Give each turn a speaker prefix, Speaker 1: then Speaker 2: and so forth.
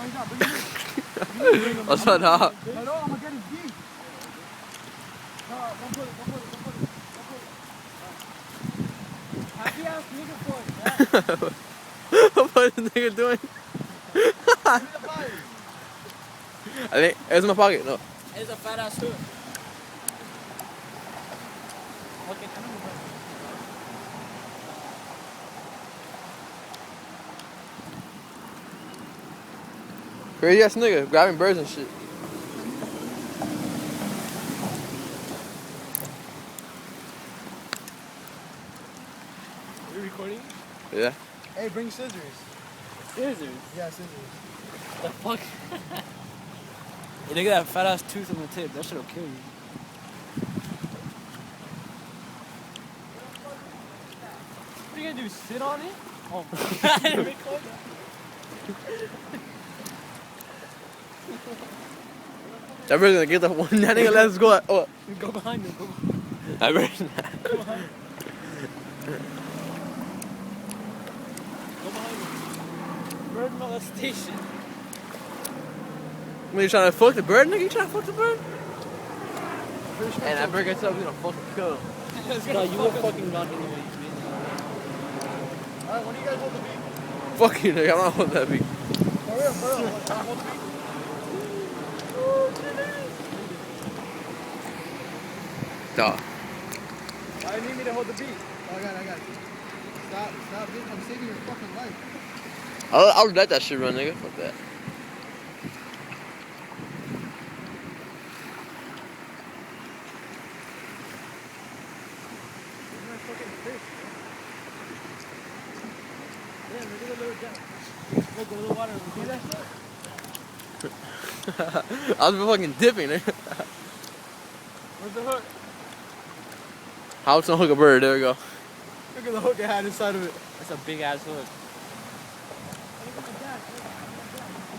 Speaker 1: he's not. Bring him in.
Speaker 2: What's up, dog?
Speaker 1: No, I'm gonna get his beak. No, don't put it. Happy ass nigga for it.
Speaker 2: What is this nigga doing?
Speaker 1: Give me the fire.
Speaker 2: I think it's in my pocket. No.
Speaker 3: It's a fat ass hook. Okay,
Speaker 2: Crazy ass nigga grabbing birds and shit.
Speaker 3: Are you recording?
Speaker 2: Yeah.
Speaker 1: Hey, bring scissors.
Speaker 3: Scissors?
Speaker 1: Yeah, scissors.
Speaker 3: The fuck? Hey, look at that fat ass tooth on the tip. That shit'll kill you. What are you gonna do? Sit on it? Oh, I didn't record that.
Speaker 2: That bird's gonna get the one. That nigga let us go. Oh.
Speaker 3: Go behind him. Go behind him.
Speaker 2: That bird.
Speaker 3: Go behind him. Go behind him. Bird molestation.
Speaker 2: When you trying to fuck the bird, nigga? You trying to fuck the bird? And that bird gets up, he's gonna fucking kill him.
Speaker 3: No, you were fucking wrong anyway.
Speaker 1: Alright, when do you guys hold the beak?
Speaker 2: Fuck you, nigga. I'm not holding that beak.
Speaker 1: For real. Hold the beak.
Speaker 2: Dog.
Speaker 1: Why do you need me to hold the beak? Oh, I got it. Stop, bitch. I'm saving your fucking life.
Speaker 2: I'll let that shit run, nigga. Fuck that.
Speaker 3: Yeah, look at the little jet. Look, the little water. See that shit?
Speaker 2: I was fucking dipping, nigga.
Speaker 3: Where's the hook?
Speaker 2: How to hook a bird? There we go.
Speaker 1: Look at the hook it had inside of it.
Speaker 3: That's a big ass hook.